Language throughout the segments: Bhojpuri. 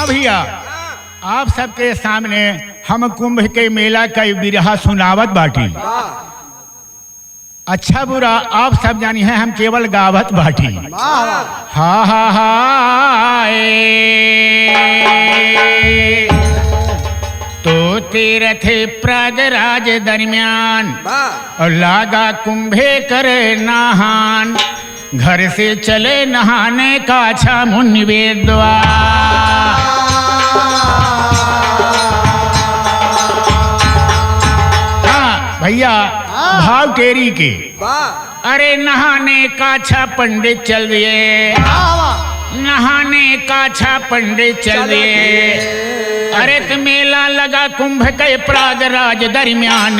हाँ भैया, आप सबके सामने हम कुंभ के मेला का बिरहा सुनावत बाटी। अच्छा बुरा आप सब जानी है, हम केवल गावत बाटी। हा हा हा तो तीर्थ प्रयागराज दरमियान और लागा कुंभे कर नहान, घर से चले नहाने का अच्छा मुनि वेदवा। हाँ भैया, भाव टेरी के अरे नहाने का अच्छा पंडित चल दिए, नहाने का अच्छा पंडित चल दिए। अरे तो मेला लगा कुंभ के प्रयागराज दरमियान,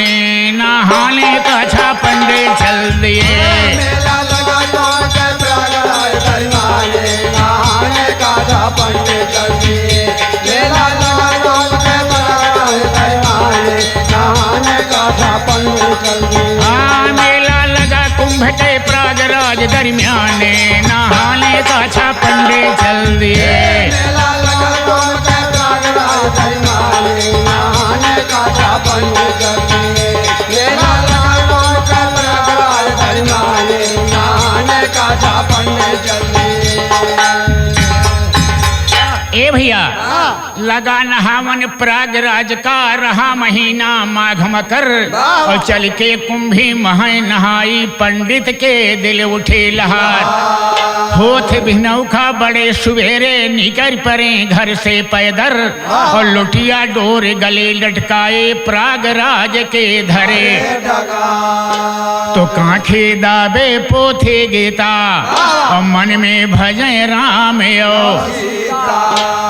नहाने का अच्छा पंडित चल दिए। मेला लगा कुंभ के प्रयागराज दरमियान, नहाने का अच्छा पंडित चल दिए। मेला लगा कुंभ के प्रयागराज दरमियान, नहाने का अच्छा पंडित चल दिए। हाँ मेला लगा कुंभ के प्रयागराज दरमियान, नहाने का अच्छा पंडित चल दिए। मेला लगा कुंभ के प्रयागराज दरमियान, नहाने का अच्छा पंडित चल दिए। मेला लगा कुंभ के प्रयागराज दरमियान, नहाने का अच्छा पंडित चल दिए। ए भैया, लगा नहावन प्रयागराज का रहा महीना माघ मकर, और चल के कुंभी मह नहाई, पंडित के दिल उठे लहार। होठ भिनौखा बड़े सुबेरे निकर परे घर से पैदर, और लुटिया डोर गले लटकाए प्रयागराज के धरे। तो कांखे दाबे पोथे गीता, और मन में भजय राम यो।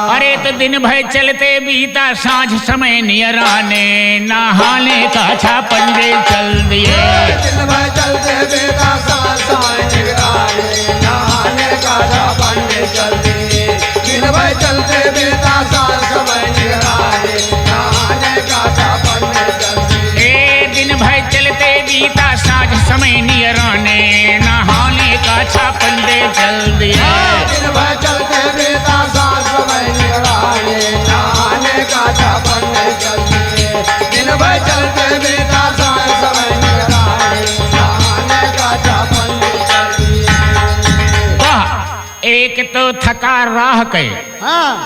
अरे तो दिन भर चलते बीता, सांझ समय नियराने, नहाने का अच्छा पंडित चल दिए। दिन भर चलते बीता, सांझ समय नियराने, नहाने का अच्छा पंडित चल दिए। दिन भर चलते बीता, सांझ समय नियराने, नहाने का अच्छा पंडित चल दिए। दिन भर चलते बीता, सांझ समय नियराने, नहाने का अच्छा पंडित चल दिए। दिन भर चलते बीता, सांझ समय नियराने, नहाने का अच्छा पंडित चल दिए। दिन भर चलते बीता, सांझ समय नियराने, नहाने का अच्छा पंडित चल दिए। वाह, एक तो थका राह के,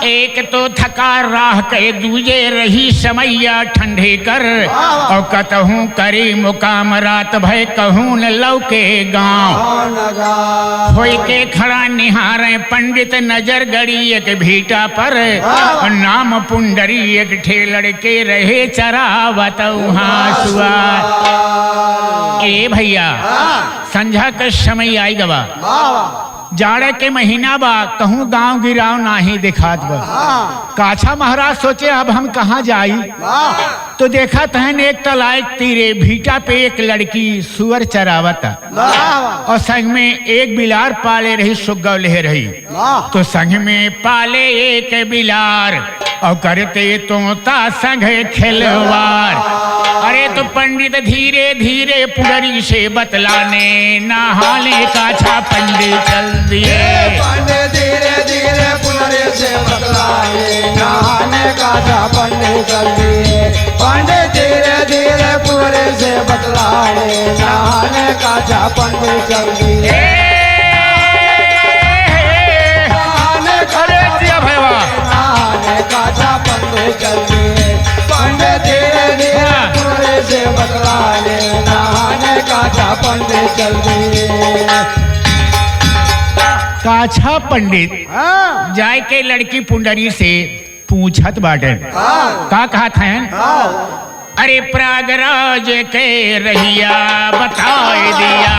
एक तो थका राह के, दूजे रही समैया ठंडे कर, और कतहूँ करी मुकाम रात भय, कहूँ न लौके गाँव। होई के खड़ा निहारे पंडित, नजर गड़ी एक भीटा पर, और नाम पुंडरी एक ठे लड़के रहे चरावत वहाँ सुआ। ए भैया, संझा का समय आई गवा, जाड़े के महीना बा, कहूँ गांव गिराव नाही दिखात बा। काछा महाराज सोचे अब हम कहाँ जाई, तो देखा तहन एक तलाय तीरे भीटा पे एक लड़की सुअर चरावता, और संग में एक बिलार पाले रही, सुग्गव ले रही। तो संग में पाले एक बिलार, और करते तोता संग खिलवार। अरे तो पंडित धीरे धीरे पुडरी से बतलाने, नहाने का अच्छा पंडित चल दिए। पंडित धीरे धीरे पुनरे से बतलाए, नहाने का अच्छा पंडित चल दिए। पंडित धीरे धीरे पुनरे से बतलाए, नहाने का अच्छा पंडित चल दिए। नहाने का अच्छा पंडित चल दिए। पंडित धीरे धीरे पुनरे से बतलाए, नहाने का अच्छा पंडित चल दिए। काछा पंडित जाय के लड़की पुंडरी से पूछत बाटन, का कहत हैं? अरे प्रयागराज के रहिया बताए दिया,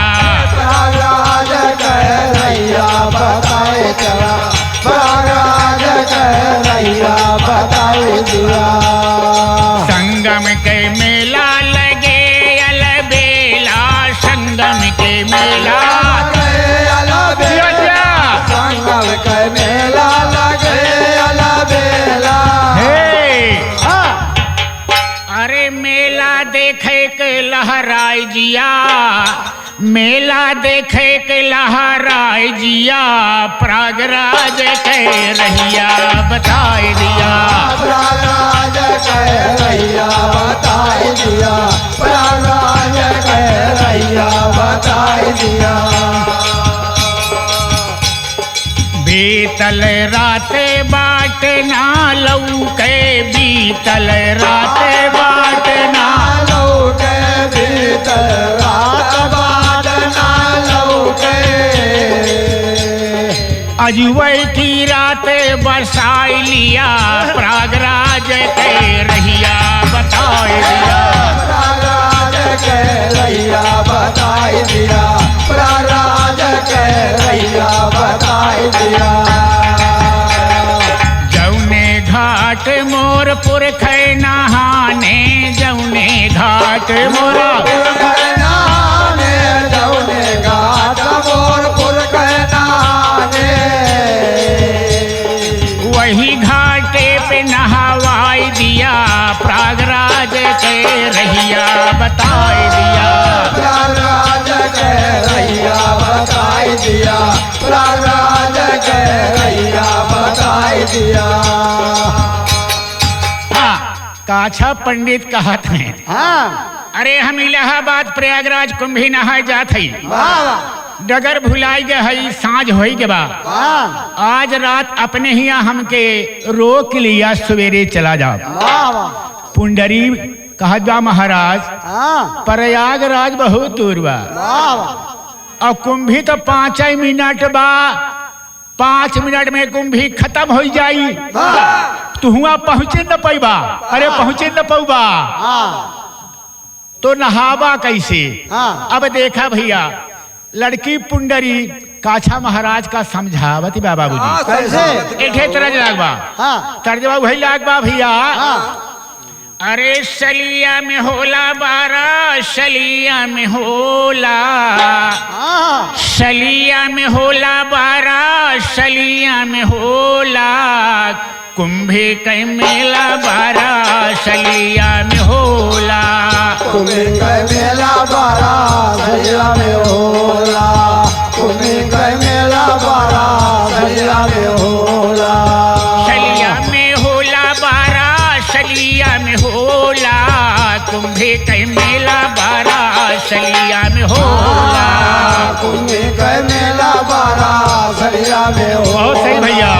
प्रयागराज के रहिया बताए चला, प्रयागराज के रहिया बताए दिया। संगम के मेला लगे अलबेला, संगम के मेला संगम के मेला लगे अलबेला। अरे मेला देखे के लहराए जिया, मेला देखे के लहराए जिया, प्रयागराज के रहिया बताए दिया। बीतल राते बाट ना लौके बीतल राते बाट ना लौके भीतर रात बाट ना लौके अजुवै की राते बरसाई लिया प्रयागराज के रहिया बताए दिया प्रयागराज के रैया बताई दिया प्रयागराज के रैया बताई दिया जौने घाट मोर पुरख नहाने जौने घाट मोरा नाने जौने घाट मोर पुरख नाने वही घाटे पे नहवाई दिया प्रयागराज के रहिया बताए दिया प्रयागराज के रैया बताई दिया प्रयागराज के रैया बताई दिया हाँ काछा पंडित कहत हैं हाँ अरे हम इलाहाबाद प्रयागराज कुंभी नहाए जात हई वाह डगर भुलाई गए हई साँझ होई के बा वाह आज रात अपने ही हमके रोक लिया सवेरे चला जाओ वाह पुंडरी कहत बा महाराज हाँ प्रयागराज बहुत दूर बा वाह और कुंभी तो 5 मिनट बा 5 मिनट में कुंभी खत्म हो जाई तू हुआ पहुंचे न पैबा अरे पहुंचे न पौबा हाँ तो नहावा कैसे हाँ अब देखा भैया लड़की पुंडरी काछा महाराज का समझावती बा बाबूजी कैसे एठे तरह लागबा हाँ तर्जबा वही लागबा भैया हाँ अरे सलिया में होला 12 सलिया में होला हाँ सलिया में होला 12 सलिया में होला कुंभे के मेला 12 सलिया में होला तुम्हें कह मेला बारा सलिया में होला तुम्हें कह मेला बारा सलिया में होला सलिया में होला 12 सलिया में होला कुंभे के मेला 12 सलिया में होला तुम्हें कह मेला बारा सलिया में होला बहुत सही भैया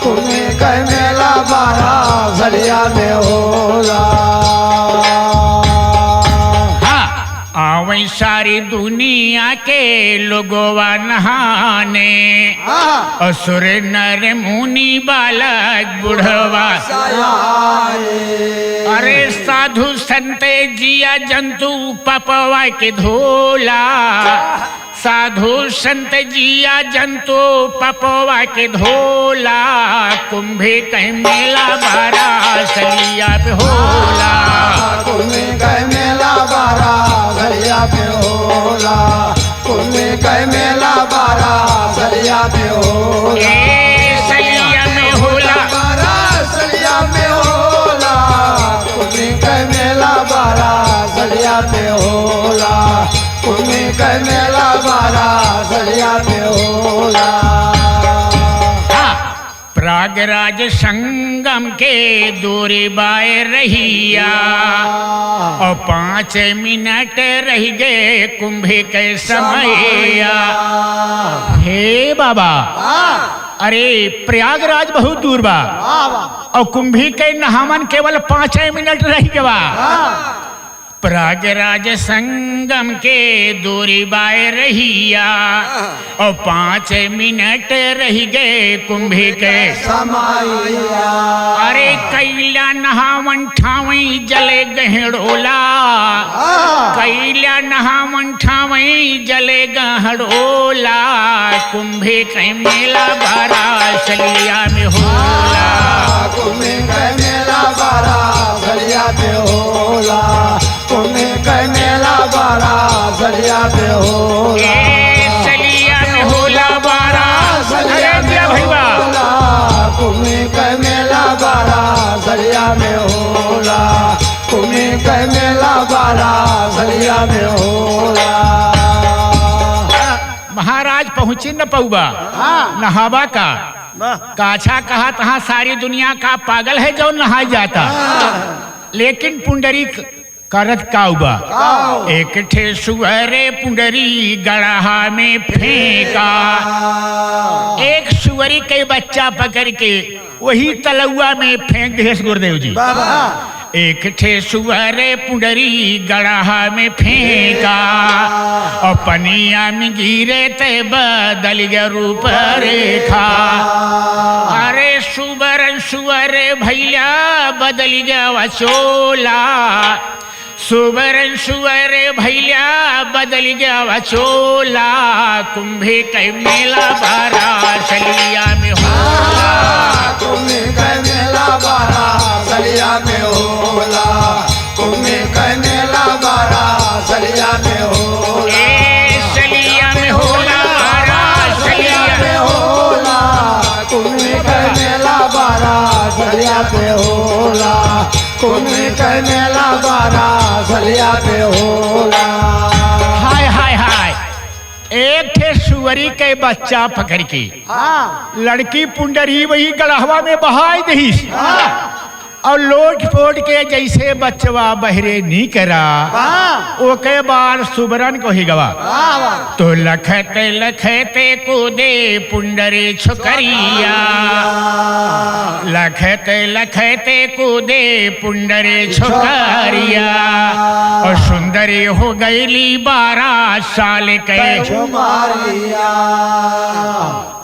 तुम्हें कह मेला बारा सलिया में होला आवै सारी दुनिया के लोगवा नहाने असुर नर मुनि बालक बुढ़वा अरे साधु संत जिया जंतु पपवा के धोला साधु संत जिया जंतु पपवा के धोला कुंभे कहीं मेला 12 सलिया पे होला कुंभे कहीं मेला 12 सलिया पे होला कुंभे कहीं मेला 12 सलिया पे होला सलिया में होला 12 सलिया पे होला कुंभे कहीं मेला 12 सलिया पे होला कुंभे कहीं मेला 12 सलिया पे होला प्रयागराज संगम के दूरी बाय रहिया और 5 मिनट रह गए कुंभे के समैया हे बाबा अरे प्रयागराज बहुत दूर बा और कुंभी के नहावन केवल 5 मिनट रह गए बा प्रयागराज संगम के दूरी बाय रहिया और 5 मिनट रह गए कुंभी के समाइया अरे कैला नहावन ठावई जले गहड़ोला कैला नहावन ठावई जले गहड़ोला कुंभी के मेला 12 सलिया में होला कुंभे के मेला 12 सलिया पे होला कुंभे के मेला 12 सलिया पे होला सलिया में होला 12 सलिया अरे में भैया होला कुंभे के मेला 12 सलिया में होला कुंभे के मेला 12 सलिया में होला महाराज पहुंचे न पौबा नहावा का काछा कहा तहा सारी दुनिया का पागल है जो नहा जाता लेकिन पुंडरीक करत काउबा एक ठे सुअरे पुंडरी गड़हा में फेंका। एक सुअरी के बच्चा पकड़ के वही तलुआ में फेंक दे गुरुदेव जी। एक ठे सुअरे पुंडरी गड़हा में फेंका और पनिया में गिरे ते बदल गया रूप रेखा। अरे सुबरन सुअरे भैया बदल गया वचोला। सुबरन सुअरे भैया बदल गया वचोला। कुंभे के मेला बारा सलिया में होला। कुंभे के मेला बारा सलिया में होला। कुंभे के मेला बारा सलिया में होला। सलिया में होला बारा सलिया में होला। कुंभे के मेला बारा सलिया पे होला। कुंभे के मेला बारा सलिया पे होला। हाय हाय हाय। एक ठे सुअरी के बच्चा पकड़ के लड़की पुंडरी वही गड़हवा में बहाई दही और लोट पोट के जैसे बचवा बहरे नहीं करा ओके बार सुबरन को ही गवा। तो लखते लखते कूदे पुंडरी छुकरिया। लखते लखते कूदे पुंडरी छुकरिया और सुंदरी हो गईली 12 साल के छुमारिया।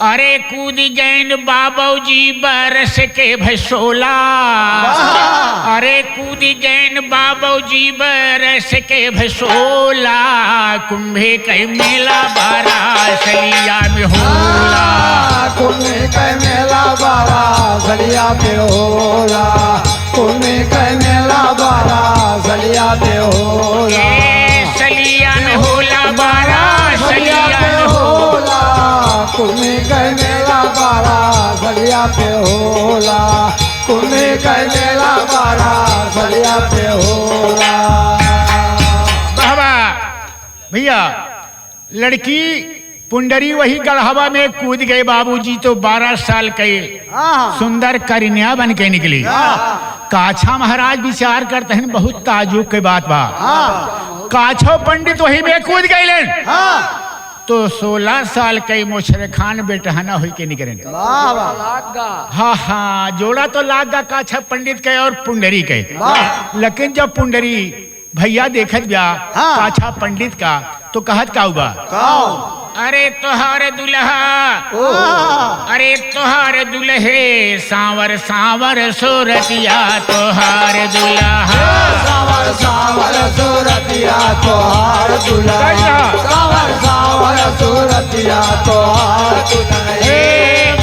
अरे कूद गैन बाबूजी बरस के भसोला। अरे कूद गैन बाबूजी बरस के भसोला। कुंभे के मेला बारा सलिया में होला। कुंभे के मेला बारा सलिया पे होला। कुंभे के मेला बारा सलिया पे होला। सलिया में होला बारा सलिया में होला। कुंभे के मेला बारा सलिया पे होला। कुंभे के मेला बारा सलिया पे होला। बाबा भैया लड़की पुंडरी वही गढ़हवा में कूद गए। बाबूजी तो 12 साल के सुंदर कन्या बन के निकली। काछा महाराज विचार करते हैं बहुत ताजुब के बात बा। काछो पंडित वही में कूद गए तो 16 साल के मोशर खान बेटहना हुई के निकले। हाँ हाँ जोड़ा तो लाग गा काछा पंडित के और पुंडरी के। लेकिन जब पुंडरी भैया देखत गया काछा पंडित का तो कहत का हुआ अरे तोहार दुल्हा। अरे तोहार दुल्हे सांवर सांवर सूरतिया तोहार दुल्हा। सांवर सांवर सूरतिया तोहार दुल्हा। सांवर सांवर सूरतिया तोहार दुल्हा।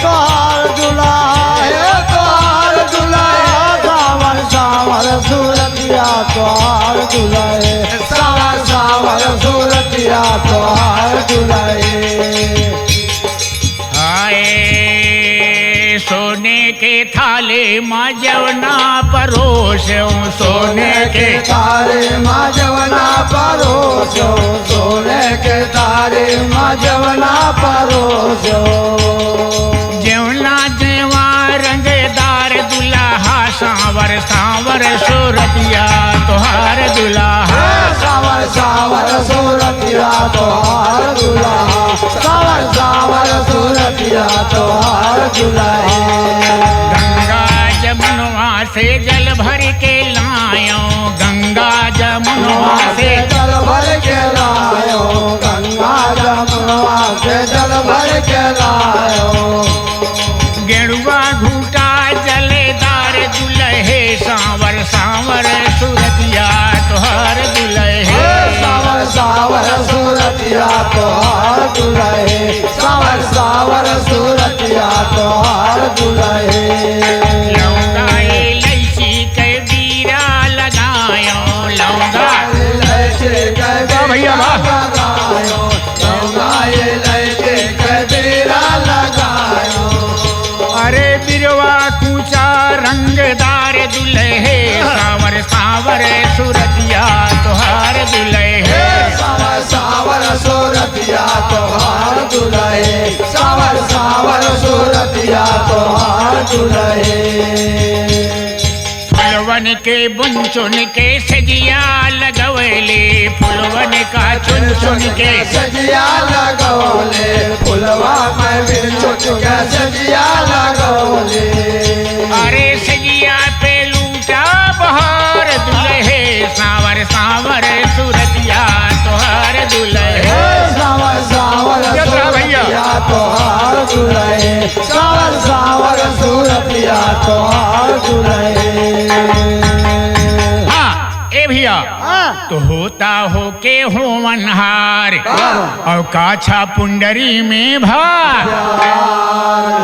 तोहार दुल्हा तोहार दुल्हा। सांवर सांवर सूरतिया तोहार दुल्हा। सांवर सांवर सूरतिया तोहार दुल्हा। सोने के थाले माँ जवना परोसो। सोने के थारे माँ जवना परोसो। सोने के थारे माँ जवना परोसो। जवना जेवा रंगदार दुल्हा सांवर सांवर सूरतिया तोहार दुल्हा। सांवर सांवर सूरतिया तोहार दुल्हा। सांवर सांवर सूरतिया तोहार दुल्हा। गंगा जमुनवा से जल भर के लायो। गंगा जमुनवा से जल भर के लायो। गंगा जमुनवा से जल भर के लायो। गेरुआ घूटा जलेदार दुल्हे सांवर सांवर सूरतिया तोहार दुल्हे। सांवर सांवर सूरतिया तोहार दुल्हे। सांवर सांवर सूरतिया तोहार दुल्हे। लौंगा इलायची के बीरा लगायो। लौंगा इलायची के भैया लगायो। लौंगा इलायची के बीरा लगायो। अरे बिरवा कूचा रंगदार दुल्हे सांवर सांवर सूरतिया तोहार दुल्हे। सांवर सांवर सूरतिया तोहार दुल्हे। सांवर सांवर सूरतिया तोहार दुल्हे। फुलवन के बुन चुन के सजिया लगवले फुलवन का चुन चुन के सजिया लगवले फुलवा में बिन चुन के सजिया लगवले अरे सजिया पे लूटा बहार दुल्हे सावर सावर सूरतिया तोहार दुल्हे सावर सावर भैया तोहार दुल्हे सावर सावर सूरतिया तोहार दुल्हे। हाँ ए भैया तो होता हो के होवनहार और काछा पुंडरी में भार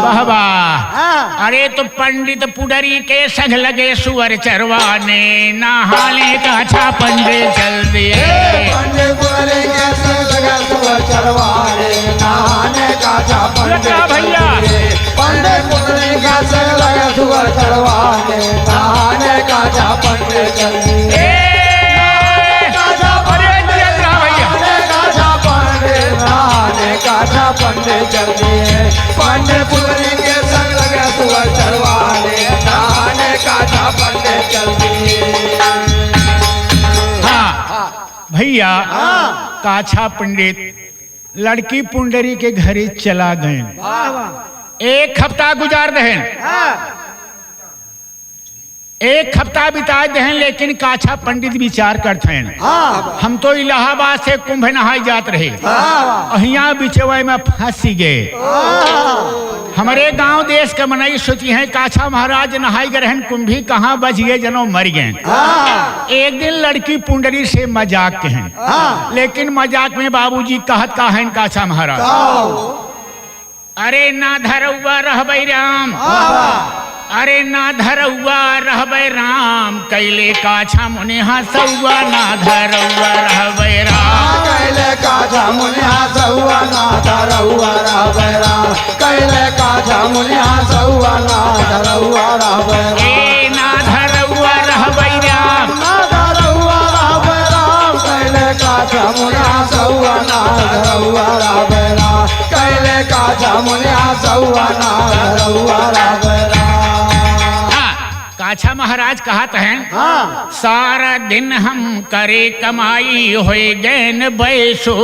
वाह वाह। अरे तो पंडित पुडरी के संग लगे सुअर चरवाने नहाले काछा पंडित चल दिए पंडित पुडरी के संग लगे सुअर चरवाने नहाने काछा पंडित भैया पंडित पुडरी के संग लगे सुअर चरवाने नहाने काछा पंडित चल दिए काछा पंडित चल दिए पंडित पुडरी के संग लगे सुअर चरवाने नहाने काछा पंडित चल दिए। हाँ भैया काछा पंडित लड़की पुंडरी के घरे चला गए। एक हफ्ता गुजार दहन एक हफ्ता बिता दहन लेकिन काछा पंडित विचार करते हैं हम तो इलाहाबाद से कुंभ नहाई जात रहे अहिया बिचवा में फंसी गए। हमारे गांव देश के मनई सोची है काछा महाराज नहाई गए कुंभी कहाँ बच गए जनो मर गए। एक दिन लड़की पुंडरी से मजाक कहें लेकिन मजाक में बाबूजी कहत का है काछा महाराज अरे ना धरौआ रहबै राम अरे ना धरौआ रहबै राम कैले काछा मुनि हंसौआ ना धरौआ रहबै राम कैले काछा मुनि हंसौआ ना धरौआ रहबै राम कैले काछा मुनि हंसौआ ना धरौआ रहबै राम ए ना धरौआ रहबै राम ना धरौआ रहबै राम कैले काछा मुनि हंसौआ ना धरौआ रहबै राम कैले काछा मुनि हंसौआ ना धरौआ रहबै राम। काछा महाराज कहत हैं सारा दिन हम करे कमाई होए गैन बैसो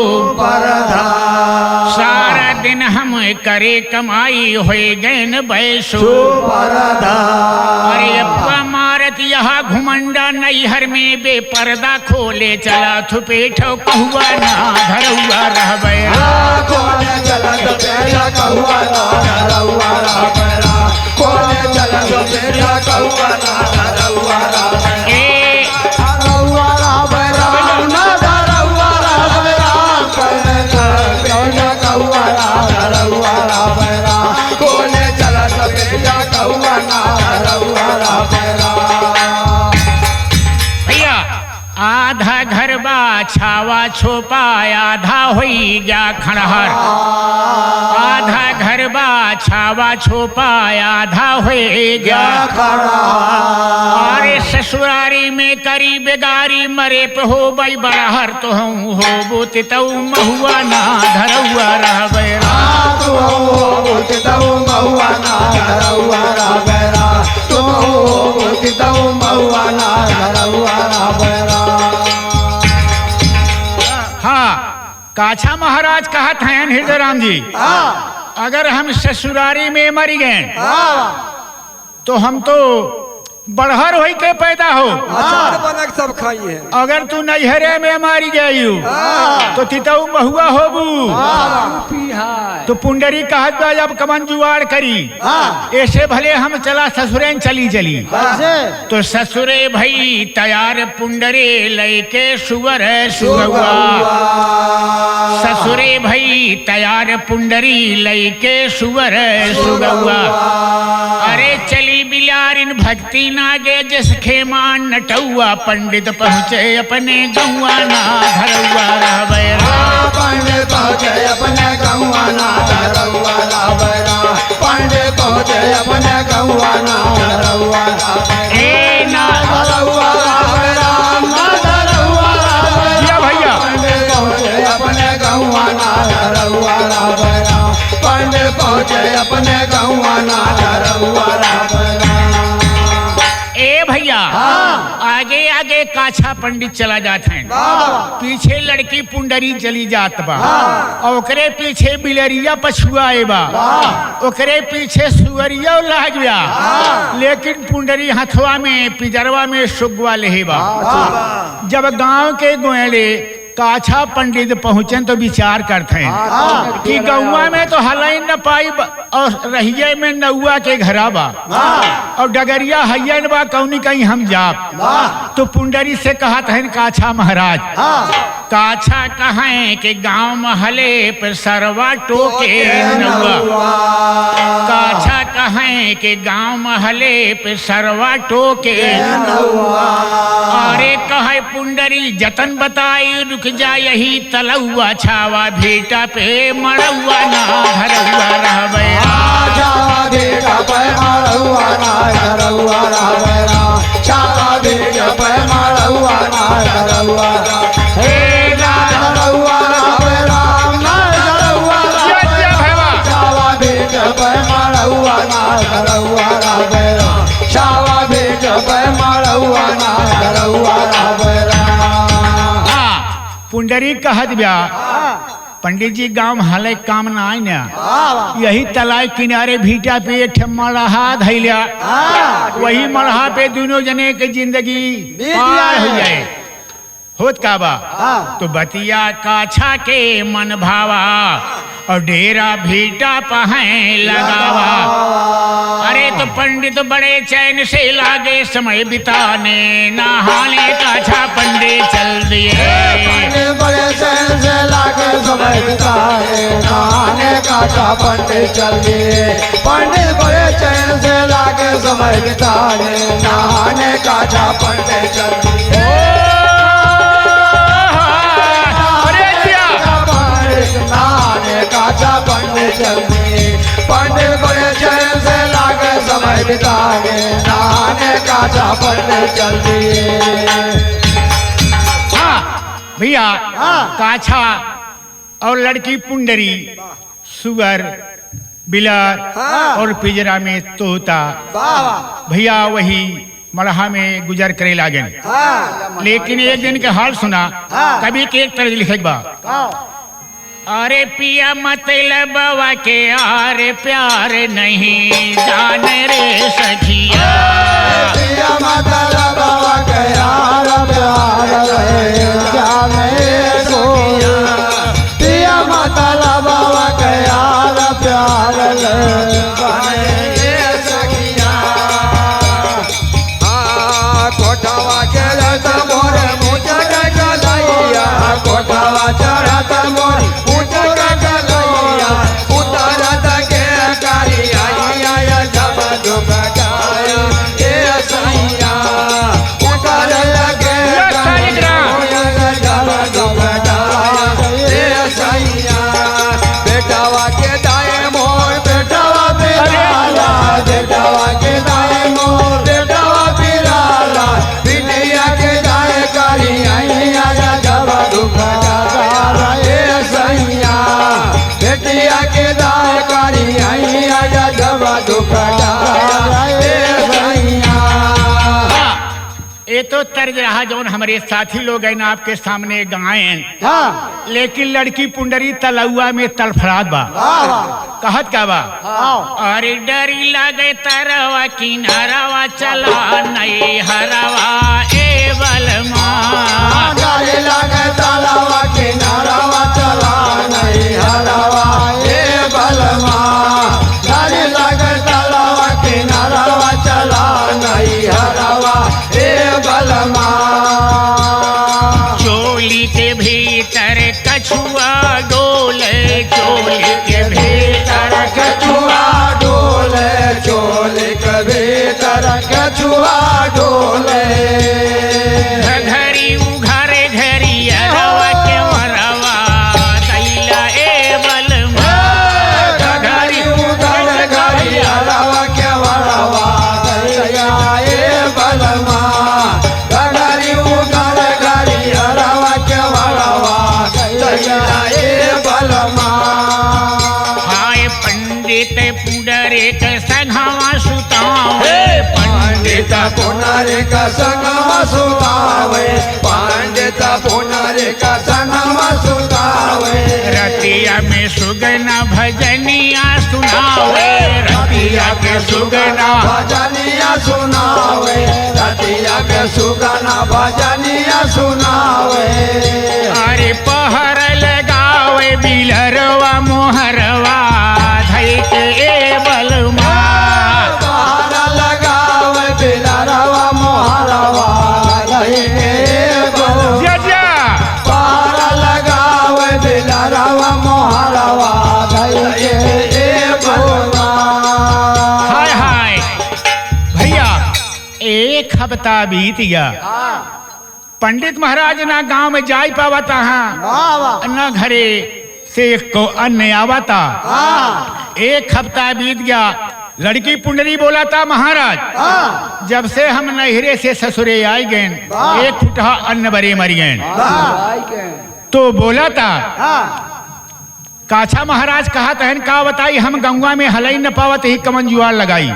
सारा दिन हम करे कमाई होए गैन बैसो अरे अप्पा मारत यहाँ घुमंडा नैहर में बेपर्दा खोले चला थुपेठो कहुआ ना धरौआ रहबै कोने चलत बेटा कहुआ ना धरौआ रहबै राम कोने चलत बेटा कहुआ ना धरौआ रहबै ए धरौआ रहबै राम ना धरौआ रहबै राम कोने चलत बेटा कहुआ ना धरौआ रहबै राम कोने चलत बेटा कहुआ ना धरौआ रहबै राम। भैया आधा घरबा छावा छोपा आधा होई गया खड़हर आधा घरबा छावा छोपा आधा होई गया अरे ससुरारी में करी बेगारी मरे पे हो बई बड़हर तो हूँ हो बोते तऊ महुआ ना धरौआ रहबै राम तू बोलते तऊ महुआ ना धरौआ रहबै राम तू बोलते तऊ महुआ ना धरौआ रहबै राम। हाँ काछा महाराज कहत हैं हृदय राम जी अगर हम ससुरारी में मर गए तो हम तो बड़हर होई के पैदा हो बनक सब खाई है अगर तू नैहरे में मारी गई तो तितऊ महुआ होबू तो पुंडरी कहत बा जब कमन जुआड़ करी ऐसे भले हम चला ससुरेन चली चली तो ससुरे भई तैयार पुंडरे लैके सुवर सुगवा ससुरे भई तैयार पुंडरी लैके सुवर सुगवा अरे चली बिलारिन भक्ति नागे जिस खेमान नटौआ पंडित पहुँचे अपने गौआ ना धरौआ रहबै राम पंडित पहुँचे अपने गौआ ना धरौआ रहबै राम पंडित पहुँचे अपने गौआ ना धरौआ रहबै ए ना धरौआ रहबै राम ना धरौआ रहबै या भैया पंडित पहुँचे अपने गौआ ना धरौआ रहबै राम पंडित पहुँचे अपने गौआ ना धरौआ रहबै राम। ए भैया आगे आगे काछा पंडित चला जात है, पीछे लड़की पुंडरी चली जात बा, और ओकरे पीछे बिलरिया पछुआ बा, ओकरे पीछे सुअरिया लाग गया, लेकिन पुंडरी हथवा में पिजरवा में सुगवा ले बा। जब गांव के गोयले काछा पंडित पहुंचे तो विचार करते हैं कि गौवा में तो हलाई न पाई और रहिए में नौआ के घरा बा, और डगरिया हैयन बा कौनी कहीं हम जाप। तो पुंडरी से कहत है काछा महाराज, काछा कहें कि गांव महले पर सरवा टोके नौआ, काछा कहें कि गांव महले पे सरवा टोके नौआ। अरे कहे पुंडरी जतन बताई रुक जा यही तलौआ, छावा भेटा पे मड़ौआ ना घरौआ रहबे, छावा भेटा पे मड़ौआ ना घरौआ रहबे, छावा भेटा पे मड़ौआ ना घरौआ हे ना घरौआ रहबे राम ना घरौआ रहबे, छावा भेटा पे मड़ौआ ना घरौआ रहबे, छावा भेटा पे मड़ौआ ना घरौआ रहबे। पुंडरी कहत ब्या पंडित जी गांव हाले काम ना आई ना, यही तलाई किनारे भीटा पे एक मड़हा धैलिया, वही मड़हा पे दोनों जने के जिंदगी पार हो जाए। होत का बा तो बतिया काछा के मन भावा, और डेरा भीटा पहें लगावा। अरे तो पंडित बड़े चैन से लागे समय बिताने, नहाने काछा पंडित चल दिए, बड़े चैन से लागे समय बिताने, नहाने काछा पंडित चल दिए, पंडित बड़े चैन से लागे समय बिताने, नहाने काछा पंडित चल दिए, नहाने काछा पंडित चल दिए, पंडित बड़े चैन से लागे समय बिताने, नहाने काछा पंडित चल दिए। भैया काछा और लड़की पुंडरी सुअर बिलार और पिंजरा में तोता भैया वही मड़हा में गुजर करे लागन। लेकिन एक दिन के हाल सुना कभी के एक तरह लिखे बा, अरे पिया मतलब बाबा के आरे प्यार नहीं जाने रे सखिया, पिया मतलब बाबा के यार प्यार नहीं जाने रे सखिया, पिया मतलब बाबा के यार प्यार नहीं जाने रे सखिया। कोठावा के रत मोरे मुझे गलैया, कोठावा चढ़त मोरे ये तो तर्ज रहा जौन हमारे साथी लोग हैं आपके सामने गायन। लेकिन लड़की पुंडरी तलौआ में तड़फड़ात बा, कहत का बा, अरे डरी लगे तरवा किनारवा चला नहीं हरवा ए बलमा, डरी लगे तरवा किनारवा चला नहीं हरवा ए बलमा, डरी लगे तरवा किनारवा चला नहीं हरवा ए बलमा। चोली के भीतर कछुआ डोले, चोली के भीतर कछुआ डोले, चोली के भीतर कछुआ डोले, घरी उघारे घरी अरवा के मरवा दैला ए बलमा, घरी उघारे घरी अरवा के मरवा दैला ए बलमा, घरी उघारे घरी अरवा के मरवा दैला ए बलमा। हाय पंडित पुडरे के संघवा सुताओ, पंडित पुनरिक संगम सुतावे पंडित पुनरिक संगम सुतावे रतिया में सुगना भजनिया सुनावे रतिया के सुगना भजनिया सुनावे रतिया के सुगना भजनिया सुनावे अरे पहर लगावे बिलरवा मोहरवा धई के बलमा पहर लगावे बिलरवा मोहरवा धई के बलमा पहर लगावे बिलरवा मोहरवा धई के बलमा। हाय हाय भैया एक हफ्ता बीत गया पंडित महाराज ना गांव में जाई पावता न घरे से को अन्न आवता एक हफ्ता बीत गया लड़की पुंडरी बोला था महाराज जब से हम नहरे से ससुरे आई गए एक फुटहा अन्न बरे मर गए तो बोला था काछा महाराज कहा तहन का बताई हम गंगा में हलई न पावत ही कमन जुआर लगाई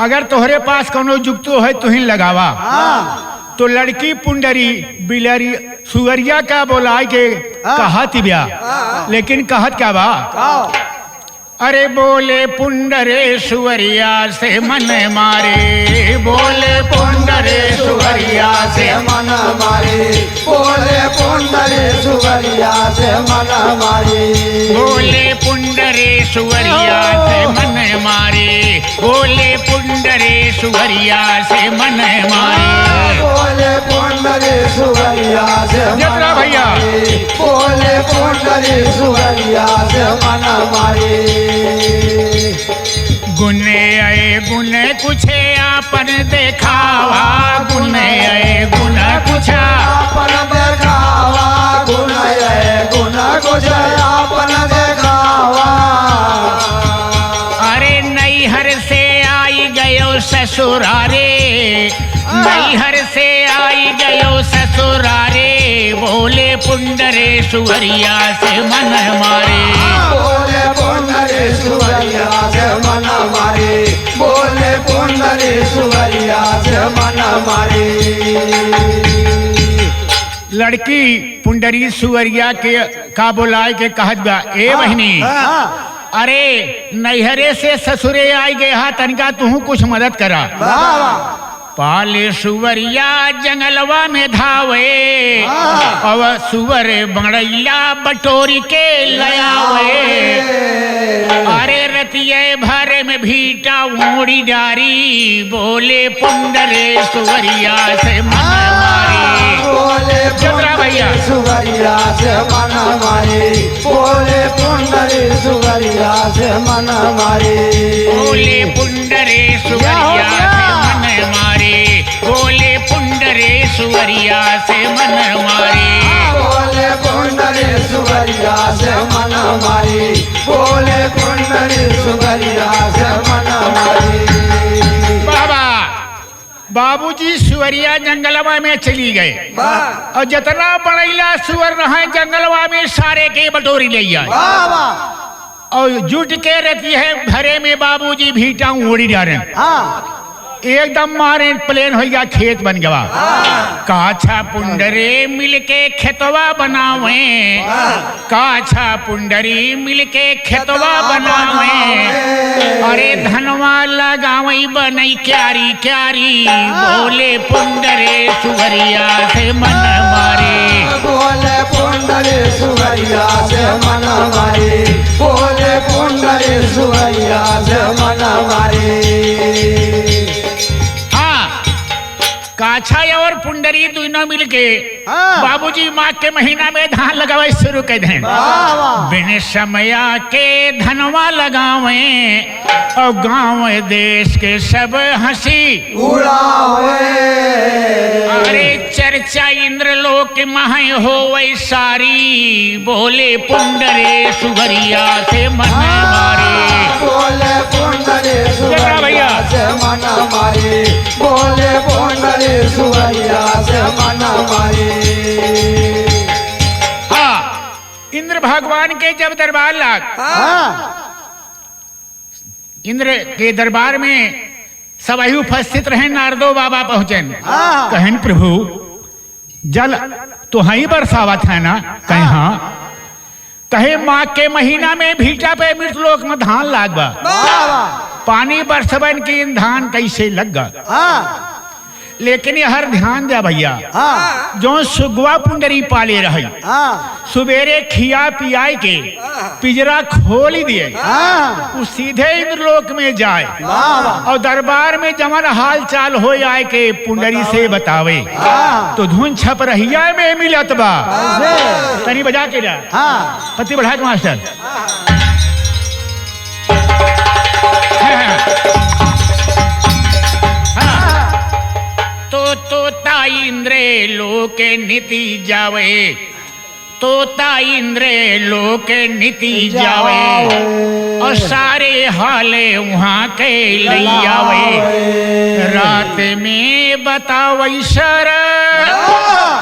अगर तोहरे पास कोनो जुगतो है तुहिन लगावा तो लड़की पुंडरी बिलरी सुअरिया का बोला के कहत ब्या लेकिन कहत क्या बा अरे बोले पुंडरे सुअरिया से मन मारे बोले पुंडरे सुअरिया से मन मारे बोले पुंडरे सुअरिया से मन मारे बोले पुंडरे सुअरिया से मन मारे बोले पुंडरे सुअरिया से मन मारे बोले पुंडरे सुअरिया से जतरा भैया बोले पुंडरे सुअरिया से मन मारे गुने आए गुने कुछे आपन देखावा गुने आए गुना कुछ आपन देखावा गुना कुछ आपन देखावा अरे नैहर से आई गयो ससुरारे नैहर से आई गयो ससुरारे बोले पुंडरे सुअरिया से मन मारे बोले पुंडरे सुअरिया से मन मारे बोले पुंडरे सुअरिया से मन मारे लड़की पुंडरी सुअरिया के का बोलाए के कहत बा ए बहनी अरे नैहरे से ससुरे आई गए हा तनिका तू कुछ मदद करा पाले सुवरिया जंगलवा में धावे और सुवर बड़ैया बटोरी के लयावे अरे रतिये भरे में भीटा मोड़ी डारी बोले पुंडरे सुवरिया से मन मारी बोले चतरा भैया सुवरिया से मन मारे बोले पुंडरे सुवरिया से मन मारे बोले पुंडरे सुवरिया से मन मारे बोले पुंडरे सुवरिया से मन मारे बोले पुंडरे सुवरिया से मन मारे बोले पुंडरे सुवरिया से मन मारे। बाबा बाबूजी सुवरिया जंगलवा में चली गए और जितना बड़ैला सुअर रहा जंगलवा में सारे के बटोरी ले जाए और जुट के रहती है भरे में बाबूजी भीटा उड़ी जा रहे एकदम मारे प्लेन हो गया खेत बन गया काछा पुंडरे मिलके खेतवा बनावे काछा पुंडरी मिलके खेतवा बनावे अरे धनवा लगावई बनई क्यारी क्यारी बोले पुंडरे सुवरिया से मन मारे बोले पुंडरे सुवरिया से मन मारे बोले पुंडरे सुवरिया से मन मारे। काछा और पुंडरी दोनों मिलके बाबूजी माँ के महीना में धान लगावे शुरू कर दें बिन समया के धनवा लगावे और गांव देश के सब हंसी उड़ावे अरे चर्चा इंद्रलोक मह हो वै सारी बोले पुंडरे सुवरिया से मन मारे बोले पुंडरे सुवरिया से मन मारे बोले पुंडरे सुवरिया से मन मारे। हाँ इंद्र भगवान के जब दरबार लाग इंद्र के दरबार में सब ही उपस्थित रहे। नारदो बाबा पहुंचन, हाँ। कहन प्रभु जल तो ही बरसावत है ना? कहे हाँ। कहे माँ के महीना में भीटा पे मृत लोक में धान लागबा, पानी बरसबन की धान कैसे लग? लेकिन हर ध्यान दे भैया, जो सुगवा पुंडरी पाले रही, सुबेरे खिया पियाई के पिजरा खोल ही दिए, वो सीधे इंद्रलोक में जाए और दरबार में जमन हाल चाल हो आए के पुंडरी से बतावे। तो धुन छप रहिया में मिलत बा, तनी बजा के जा पति बढ़ा के मास्टर। तोता इंद्रे लोके नीति जावे, तोता इंद्रे लोके नीति जावे, और सारे हाले वहाँ के लियावे। रात में बतावई सर,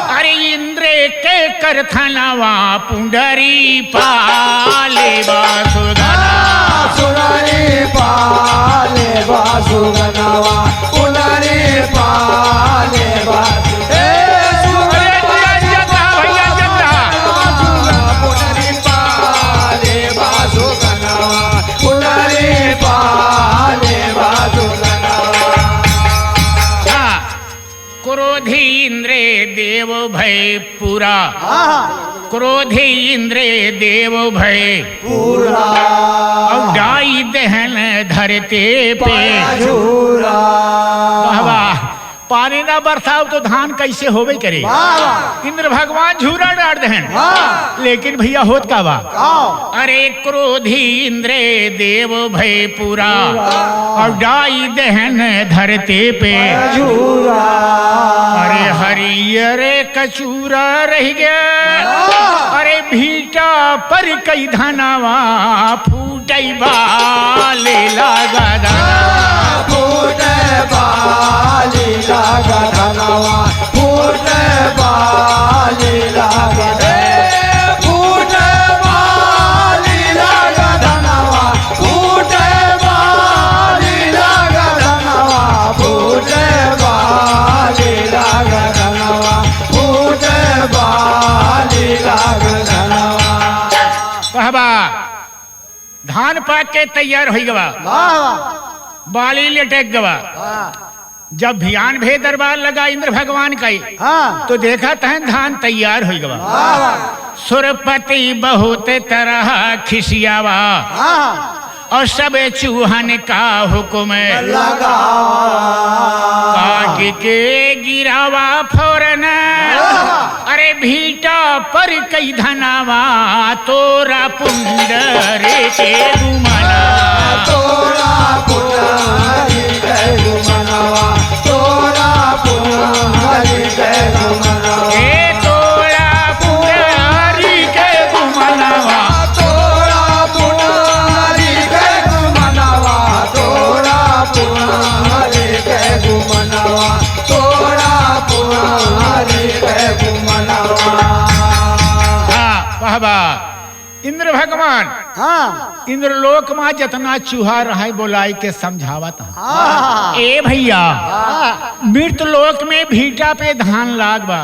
अरे इंद्रे के करथनवा पुंडरी पाले बासुगना, सुरारी पाले बासुगनावा, पुंडरी पाले क्रोधी इंद्रे देव भय पूरा, क्रोधी इंद्रे देव भय पूरा, और डाई दहन धरते पे झूरा। पानी ना बरसाओ तो धान कैसे होवे करे? इंद्र भगवान झूरा डाल दहन, लेकिन भैया होत का बा? अरे क्रोधी इंद्रे देव भय पूरा, और डाई दहन धरते पे झूरा। अरे हरियर कचूरा रह गया, अरे भीटा पर कई धनवा फूटई बाले लागा दाना, फूटे बाली लागा धनवा, फूटे बाली लागा, फूटे बाली लागा धनवा, फूटे बाली लागा धनवा, फूटे बाली लागा धनवा, फूटे बाली लागा धनवा। कहबा धान पाक के तैयार हो गवा, बाली लटक गवा। जब भियान भे दरबार लगा इंद्र भगवान का, तो देखा तहन धान तैयार हो गवा। सुरपति बहुत तरह खिसियावा, और सब चूहन का हुक्म लगा, काट के गिरावा फौरन, अरे भीटा पर कई धनावा तोरा पुंडरे के गुमना, तोरा पुंडरी के गुमनवा, तोरा पुंडरी के गुमनवा, ए तोरा पुंडरी के गुमनवा, तोरा पुंडरी के गुमनवा, तोरा पुंडरी के गुमनवा, तोरा पुंडरी के गुमनवा। वाह वाह। इंद्र भगवान इंद्रलोक में जितना चूहा रहा बोलाई के समझावत, ए भैया मृत लोक में भीटा पे धान लागबा,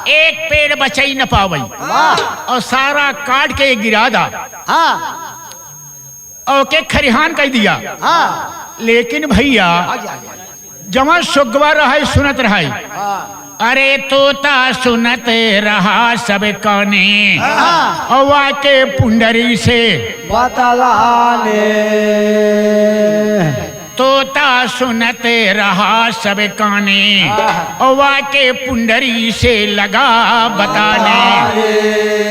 एक पेड़ बचई न पावई, और सारा काट के गिरा दा, और के खरिहान कह दिया। लेकिन भैया जमा सुगवा रहा सुनत रहा, अरे तोता सुनत रहा सब कौने, और वाके पुंडरी से बतलाने, तोता सुनत रहा सब काने, और वाके पुंडरी से लगा बताने।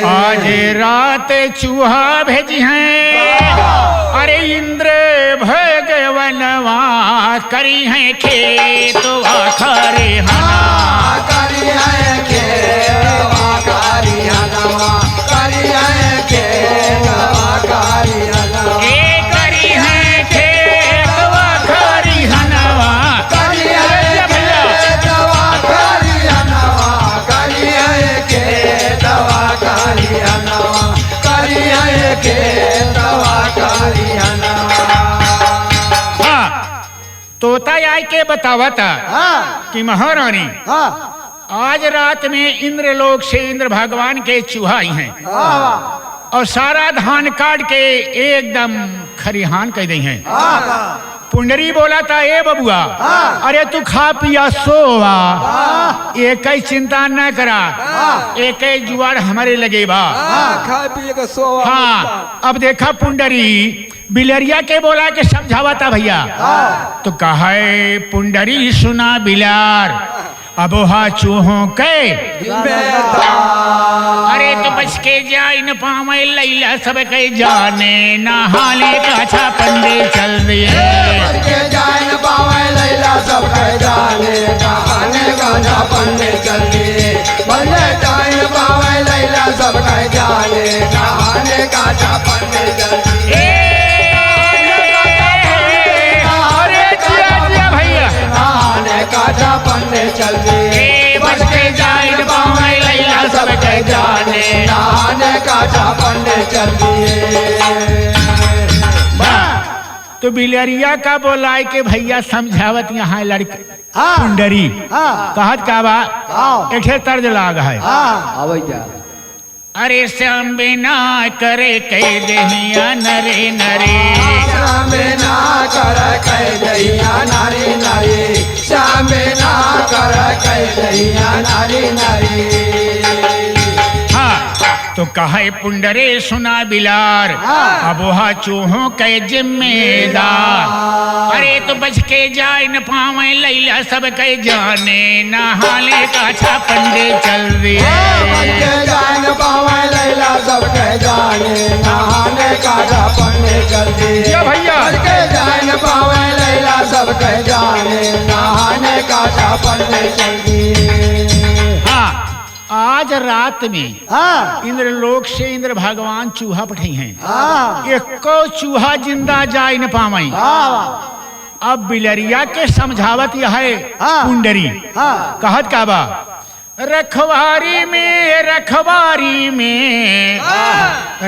आज रात चूहा भेजी हैं, अरे इंद्र भगवनवा करी हैं खेतवा खरिहाना, करी है खेतवा खरिहानवा, करी है खेतवा खरिहानवा, ए करी हैं खेतवा खरिहानवा, करी है खेतवा खरिहानवा, करी है खेतवा खरिहानवा, करी है खेतवा खरिहानवा। तोता आय के बतावता कि महारानी आज रात में इंद्रलोक से इंद्र भगवान के चूहा आई हैं और सारा धान काट के एकदम खरिहान कर दी हैं। पुंडरी बोला था ए बबुआ अरे तू खा पिया सोवा एक ही चिंता न करा एक ही जुआड़ हमारे लगे बा खा पिए का सोवा। हाँ अब देखा पुंडरी बिलरिया के बोला के समझावा था भैया तो कहा पुंडरी सुना बिलार अबोहा चूहों के अरे तो बच के जाए न पावे लैला सब के जाने नहाने का छा पंडे चल दिए बच के जाए न पावे लैला सब के जाने नहाने का छा पंडे चल दिए। बच के जाए न पावे लैला सब के जाने नहाने का छा पंडे चल दिए। काटा पन्ने चल दिए बच के जाए पावे लैला सब के जाने नहाने काटा पन्ने चल दिए। तो बिलरिया का बोलाए के भैया समझावत यहाँ लड़के पुंडरी कहत का बा एक तर्ज लाग है अरे श्याम बिना करे कह दहिया नरे नरे श्याम बिना कर कह दहिया नारी नारी श्याम बिना कर कह दहिया नारी नारी। हाँ तो कहे पुंडरे सुना बिलार अबोहा चूहों के जिम्मेदार अरे तो बच के जाए न पावे लैला सब के जाने नहाने का छा पंडे चल दिए बच के जाए न पावे लैला सब के जाने नहाने का छा पंडे चल दिए भैया बच के जाए न पावे लैला सब के जाने नहाने का छा पंडे चल दिए। हाँ आज रात में इंद्रलोक से इंद्र भगवान चूहा पठाई हैं एको चूहा जिंदा जाए न पावे। अब बिलरिया के समझावत यह है पुंडरी कहत का बा रखवारी में रखवारी में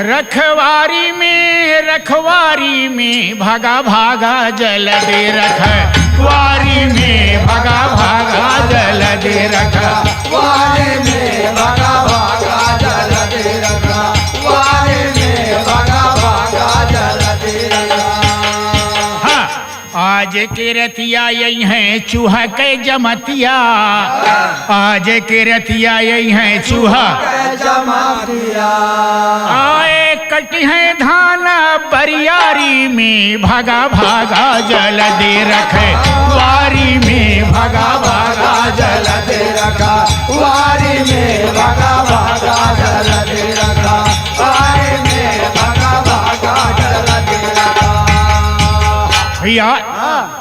रखवारी में रखवारी में भागा भागा जल दे रखवारी में भागा भागा जल दे रखवारी में भागा भागा जल दे रखवारी में भागा भागा जल दे रखा। आज के रतिया यही है चूहा के जमतिया आज के रतिया यही है चूहा जमतिया आए कटी है धान बरियारी में भागा भागा जल दे रखे वारी में भागा भागा जल दे रखा वारी में भागा भागा जल दे रखा वारी में भागा भागा जल दे रखा। भैया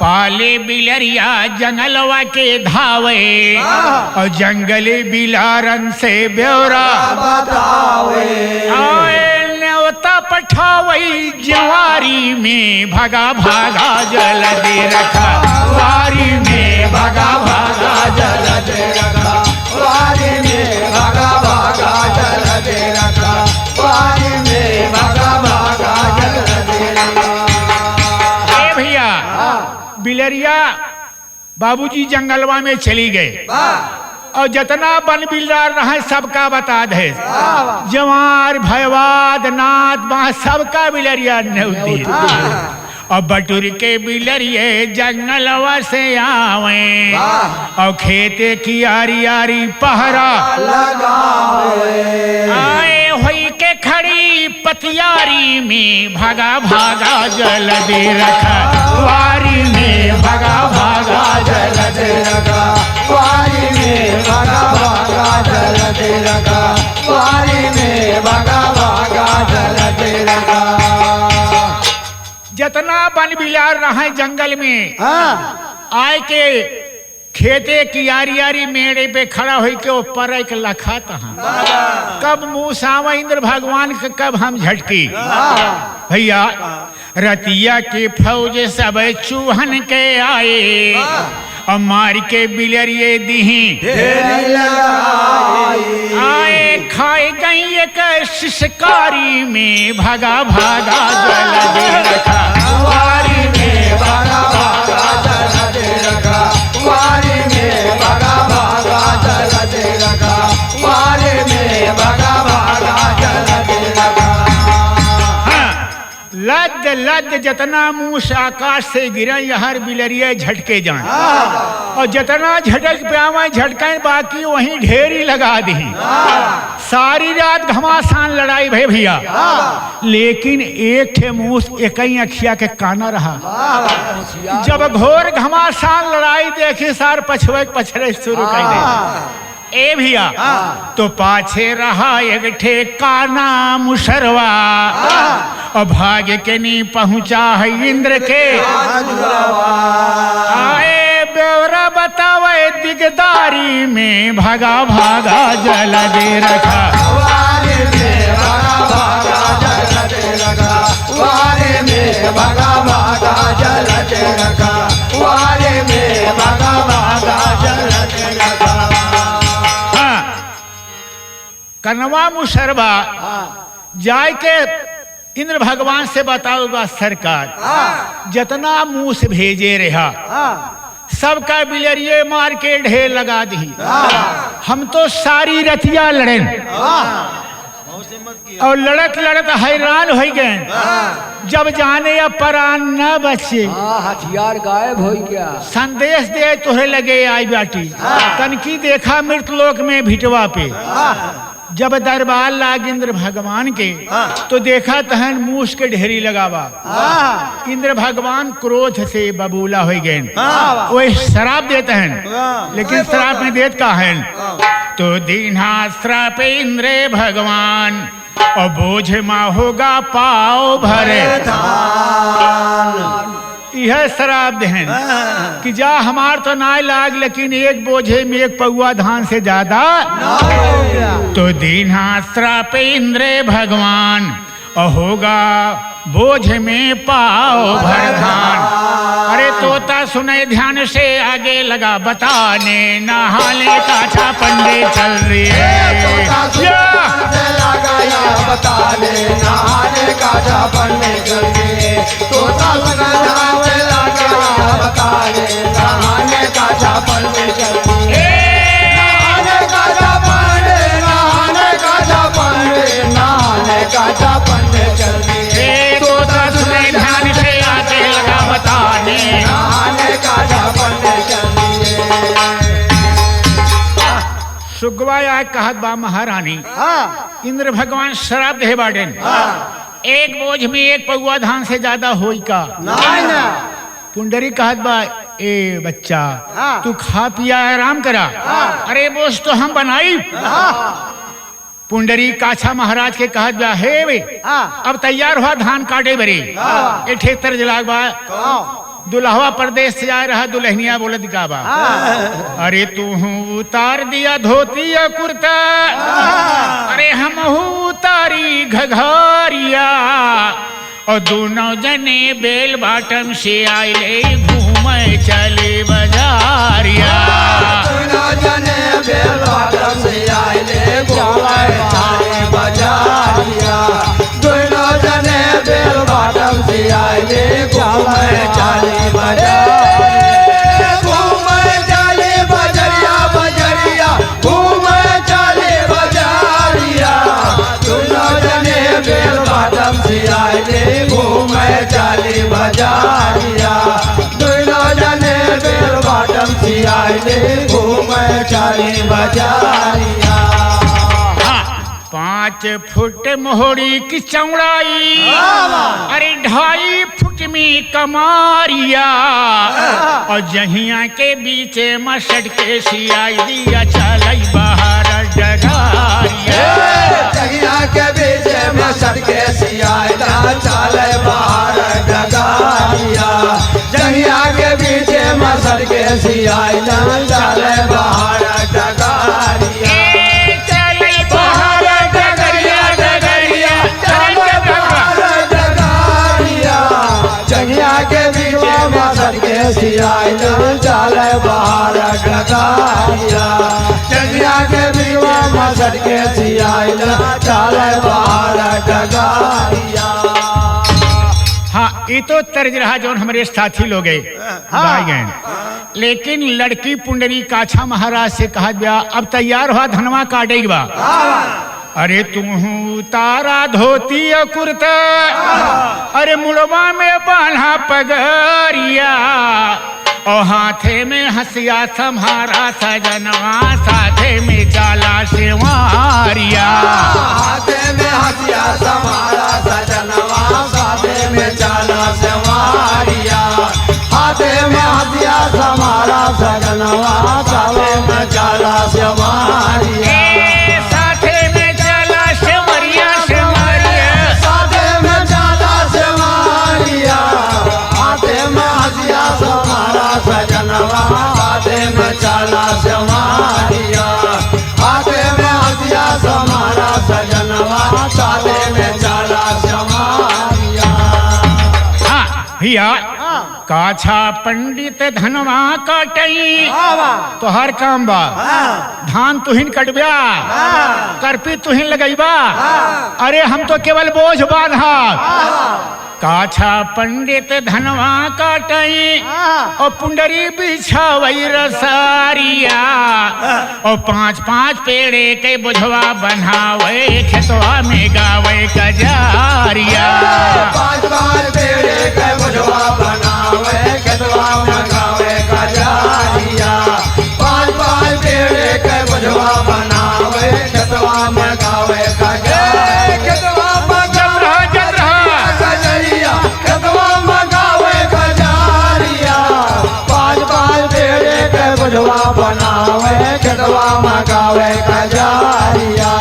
पाले बिलरिया जंगलवा के धावे और जंगली बिलारन से ब्यौरा बतावे आए न्योता पठावई जवारी में भागा भागा जल दे रखा वारी में भागा भागा जल दे रखा वारी में भागा भागा जल दे रखा वारी में भागा भागा जल दे रखा। भैया बिलरिया बाबूजी जंगलवा में चली गए और जितना बन बिलदार रहे सबका बता दे जवार भयवाद नाथ वहां सबका बिलरिया न्योती और बटुर के बिलरिए जंगलवा से आवे और खेते की आरी आरी पहरा लगावे आए हुई के खड़ी पतियारी में भागा भागा जल दे रखा वारी में भागा भागा जल दे रखा वारी में भागा भागा जल दे रखा वारी में भागा भागा जल दे रखा। जितना बन बिलार रहे जंगल में आए के खेते की यारी यारी मेड़े पे खड़ा हो के ऊपर एक लखा तहा कब मुंह सावा इंद्र भगवान के कब हम झटकी भैया रतिया की फौज सब चूहन के आए और मार के बिलरिए दीही आए खाए गई एक शिकारी में भागा भागा जल दे रखा वारी में भागा भागा जल दे रखा वारे में भगा भागा चल दे रखा वारे में भगा भागा चल दे रखा लद लद जतना मूस आकाश से गिरा हर बिलरिया झटके जाए और जतना झटक पे आवे झटके बाकी वहीं ढेरी लगा दी सारी रात घमासान लड़ाई भई भैया लेकिन एक ठे मूस एक ही अखिया के काना रहा जब घोर घमासान लड़ाई देखी सार पछवे पछरे शुरू कर दे ए भैया तो पाछे रहा एक ठे काना मुसरवा और भाग्य के नी पहुंचा है इंद्र के आए ब्यौरा बतावे दिगदारी में भागा भागा जल दे रखा वारे में भगा भागा जल दे रखा वारे में भगा भागा जल दे रखा वारे में भगा भागा जल दे रखा कनवा मुसरबा जाय के इंद्र भगवान से बताओगा सरकार जितना मुंह से भेजे रहा सबका बिलरिये मार के ढेर लगा दी हम तो सारी रतिया लड़े और लड़त लड़त हैरान हो गए जब जाने या परान न बचे हथियार गायब हो गया संदेश दे तोहरे लगे आई बाटी तनकी देखा मृतलोक में भिटवा पे जब दरबार लाग इंद्र भगवान के तो देखा तहन मूस के ढेरी लगावा इंद्र भगवान क्रोध से बबूला हो गए वो शराब देते हैं लेकिन शराब में देत का है तो दीन्हा श्राप इंद्र भगवान और बोझ माँ होगा पाओ भरे यह शराब देहन कि जा हमार तो ना लाग लेकिन एक बोझे में एक पौआ धान से ज्यादा तो दीन्हा श्राप इंद्र भगवान और होगा बोझ में पाओ भर धान अरे तोता सुने ध्यान से आगे लगा बताने नहाने का पंडे चल रही है बताने नहाने का पंडे चल रही है तोता बताने नहाने का पंडे चल रही है पंडे चल रही है तोता सुने ध्यान से आगे लगा बताने नहाने का पंडे चल रही है सुगवा आय कहत बा महारानी इंद्र भगवान शराब दे बाटेन एक बोझ में एक पौआ धान से ज्यादा होई का पुंडरी कहत बा ए बच्चा तू खा पिया आराम करा अरे बोझ तो हम बनाई पुंडरी काछा महाराज के कहत बा हे वे अब तैयार हुआ धान काटे बरे ए ठेतर जलाग बा दुल्हवा प्रदेश से जा रहा दुल्हनिया बोलत गाबा अरे तू उतार दिया धोती या कुर्ता अरे हम उतारी घघारिया और दोनों जने बेल बाटम से आए घूमे चले बाजारिया दोनों जने बेल बाटम से आए घूमे चले बाजारिया दोनों जने बेल बाटम से आए घूमे चले बाजारिया घूमे चले बजरिया बजरिया घूमे चले बजारिया दोनों जने बेल बाटम से आए घूमे चले बजारिया दोनों जने बेल बाटम से आए घूमे चले बजारिया 5 फुट मोहरी की चौड़ाई अरे 2.5 फुट में कमारिया और जहिया के बीच मसट के सियाई दिया चलाई बाहर डगारिया जहिया के बीच मसट के सियाई चले बाहर डगारिया जहिया के बीच मसट के सियाई चले बाहर डगारिया के बीचवा मसट के सियाई चले बाहर डगारिया जगिया के बीचवा मसट के सियाई चले बाहर डगारिया हाँ ये तो तर्ज रहा जो हमारे साथी लोग गाय गए लेकिन लड़की पुंडरी काछा महाराज से कहा गया अब तैयार हुआ धनवा काटेगा। अरे तुम उतारा धोती और कुर्ता, अरे मुड़वा में बांधा पगरिया, और हाथे में हसिया सम्हारा सजनवा, साथे में चाला सेवारिया। हाथे में हसिया सम्हारा सजनवा, साथे में चाला सेवारिया। हाथे में हसिया सम्हारा सजनवा, साथे में चाला सेवारिया। साथे में चाला सेवारिया, सेवारिया साथे में चाला सेवारिया। हाथे में हसिया सम्हारा सजनवा, हाथे में चाला सेवारिया। हाथे में हसिया सम्हारा सजनवा, साथे में चाला सेवारिया। हाँ भैया, काछा पंडित धनवा काटई तो हर काम बा। धान तुहिन कटब्या, करपी तुहिन लगैबा, अरे हम तो केवल बोझ बांधा। काछा पंडित धनवा काटई और पुंडरी बिछावई रसारिया, और 5-5 पेड़े के बोझवा बनावे, खेतवा में गावे कजारिया। 5-5 पेड़े के बोझवा बनावे, खेतवा में गावे कजारिया। 5-5 पेड़े के बोझवा बनावे, खेतवा में गावे कजारिया। खेतवा में गावे कजारिया, खेतवा में गावे कजारिया। 5-5 पेड़े के बोझवा बनावे, खेतवा में गावे कजारिया।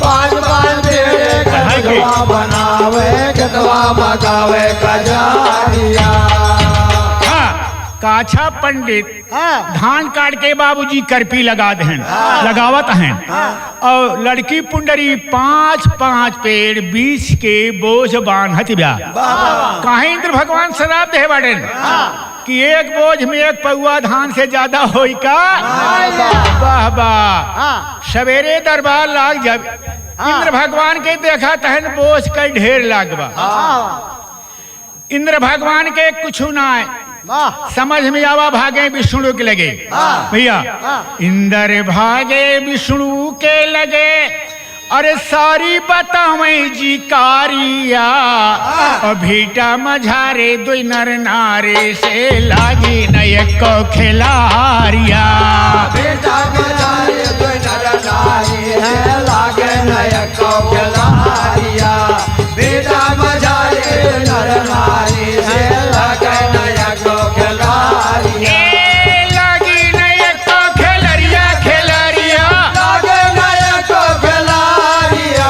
5-5 पेड़े के बोझवा बनावे, खेतवा में गावे कजारिया। काछा पंडित धान काट के बाबूजी करपी लगा दें, लगावत हैं, और लड़की पुंडरी 5-5 पेड़ बीच के बोझ बांधत ब्या। काहे इंद्र भगवान शराब दे बाटन कि एक बोझ में एक पौआ धान से ज्यादा होई का। वाह वाह, सवेरे दरबार लाग जब इंद्र भगवान के देखा तहन बोझ के ढेर लागबा। इंद्र भगवान के कुछ ना समझ में आवा, भागे विष्णु के लगे। भैया इंद्र भागे विष्णु के लगे, अरे सारी बतावे जी कारिया, और भीटा मझारे दो नर नारे से लागी नयक को खिलारिया। भीटा मझारे दो नर नारी है, लागे नयक को खिलारिया। भीटा मझारे नर नारी से लागे नयक को खिलारिया। लागी नयक को खिलारिया, खिलारिया लागे नयक को खिलारिया।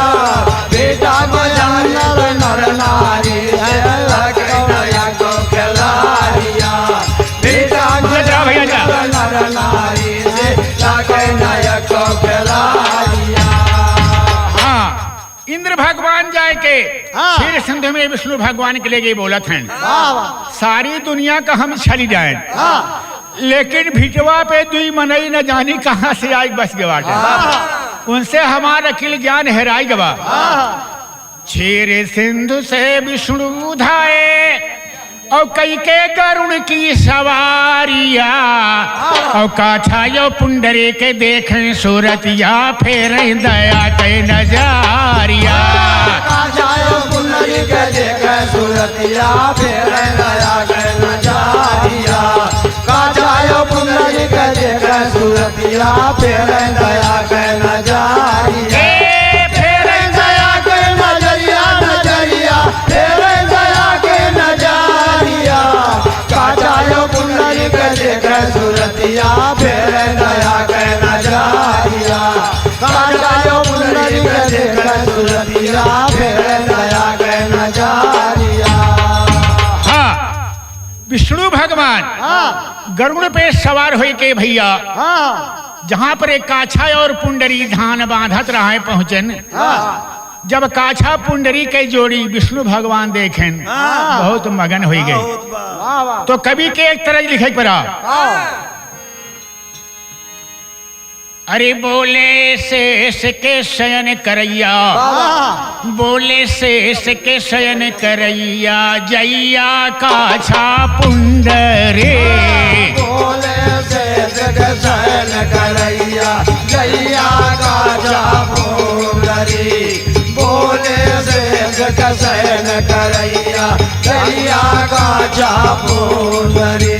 भीटा मझारे नर नारी है, लागे नयक को खिलारिया। भीटा मझारे नर नारी से लागे नयक को खिलारिया। इंद्र भगवान जाए के क्षीर सिंधु में विष्णु भगवान के लिए बोलत हैं, सारी दुनिया का हम छली जाए, लेकिन भिटवा पे दुई मनई न जानी कहां से आई बस गवा, उनसे हमारा अखिल ज्ञान हेराई गवा। क्षीर सिंधु से विष्णु धाये, और कई के करुण की सवारिया, और काछा यो पुंडरी के देखें सूरतिया, फेर दया के नजारिया। काछा यो पुंडरी के देखें सूरतिया, फेर दया के नजारिया। काछा यो पुंडरी के देखें सूरतिया, फेर दया के नजारिया। फेर दया के नजरिया, नजरिया फेर दया के नजारिया। काछा यो पुंडरी के देखें सूरतिया, फेर दया के नजारिया। काछा यो पुंडरी के देखें सूरतिया, फेर दया के नजारिया। विष्णु भगवान गरुड़ पे सवार हुए के भैया जहाँ पर एक काछा और पुंडरी धान बांधत रहे पहुंचन। जब काछा पुंडरी के जोड़ी विष्णु भगवान देखें बहुत मगन हो गए। तो कवि के एक तरह लिखे पड़ा, अरे बोले शेष के शयन करैया, बोले शेष के शयन करैया, जैया काछा पुंडरी। बोले शेष के शयन करैया गैया का चापुंडरी बोले शेष के शयन करैया गैया का चापुंडरी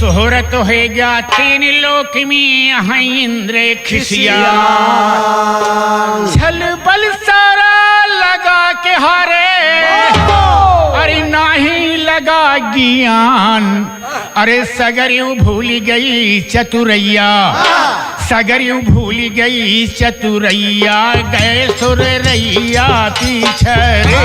सोहरत हो गया तीन लोक में हैं इंद्र खिसिया छल बल सारा लगा के हारे अरे नाही लगा ज्ञान अरे सगरियों भूल गई चतुरैया सगरियों भूल गई चतुरैया गए सुर रैया पीछे रे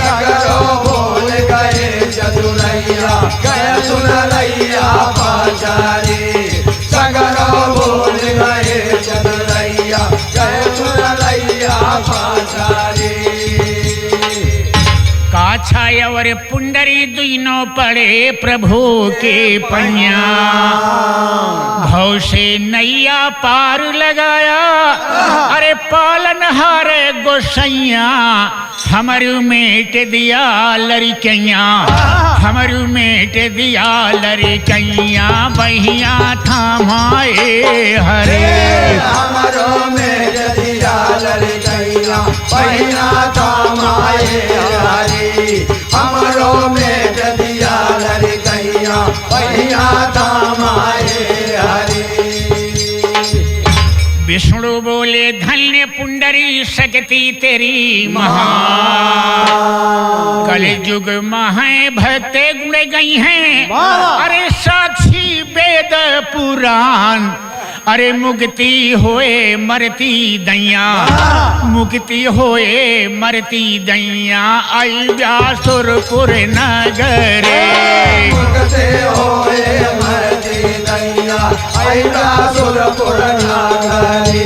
सगरो भूल गए चतुरैया गए सुन रैया पाचारी सगरो भूल गए चतुरैया गए सुन रैया पाचारी काछायवर पुंडरी दुइनो पड़े प्रभु के पैया भव से नैया पार लगाया अरे पालन हारे गोसैया हमरू मेट दिया लड़कैया हमरू मेट दिया लड़कैया बहिया थामाए हरे हमरो मेट दिया लड़कैया बहिया थामाए हरे हमरो मेट दिया लड़कैया बहिया थामाए हरे विष्णु बोले धन्य पुंडरी शक्ति तेरी महा कल युग महा भक्ते गुण गई हैं अरे साक्षी वेद पुराण अरे मुक्ति होए मरती दैया मुक्ति होए मरती दैया आई व्यासुरपुर नगरे मुक्ति होए मरती दैया आई व्यासुरपुर नगरे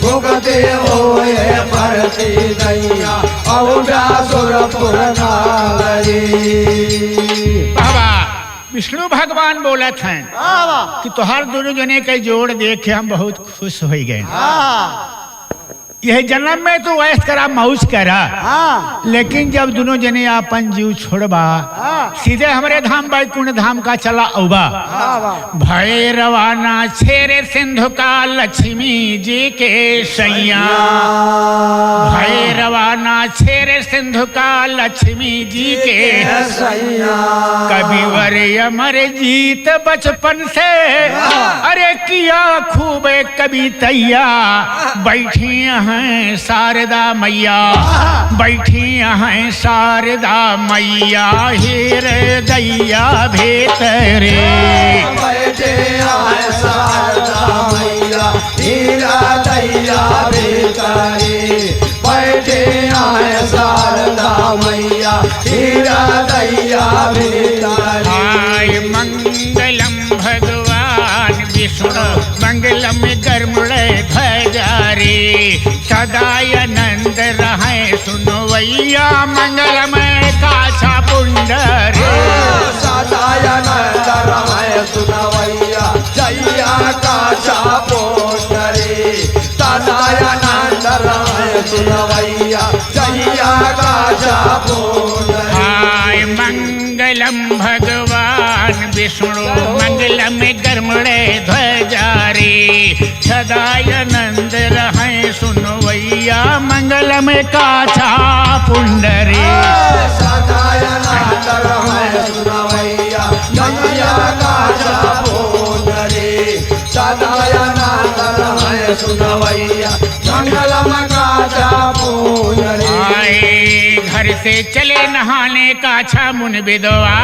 मुक्ति होए मरती दैया आई व्यासुरपुर नगरे बाबा विष्णु भगवान बोलत हैं कि तुहार दोनों जने के जोड़ देख के हम बहुत खुश हो गए यह जन्म में तो वैस करा मौज करा लेकिन जब दोनों जने अपन जीव छोड़बा सीधे हमारे धाम बैकुंठ धाम का चला औबा भय रवाना छेरे सिंधु का लक्ष्मी जी के सैया भय रवाना छेरे सिंधु का लक्ष्मी जी के सैया कविवर अमर जीत बचपन से अरे किया खूब कवितैया बैठी हैं शारदा मैया बैठी हैं शारदा मैया हीर दैया भेतरे बैठे आए शारदा मैया हीरा दैया भेतरे बैठे आए शारदा मैया हीरा दैया भेतरे आय मंगलम भगवान विष्णु मंगलम गर्मुड़े ध्वजारे सदानंद रहे सुनवैया मंगलमय काछा पुंडरे सदानंद रहे सुनवैया जैया काछा पुंडरे सदानंद रहे सुनवैया जैया काछा पुंडरे आय मंगलम भगवान विष्णु मंगलम गर्मुड़े ध्वजारे सदानंद रहे सुनवैया मंगलम काछा पुंडरे सदानंद रहे सुनवैया जैया काछा पुंडरे सदानंद रहे सुनवैया मंगलम काछा पुंडरे आए घर से चले नहाने काछा मुन विधवा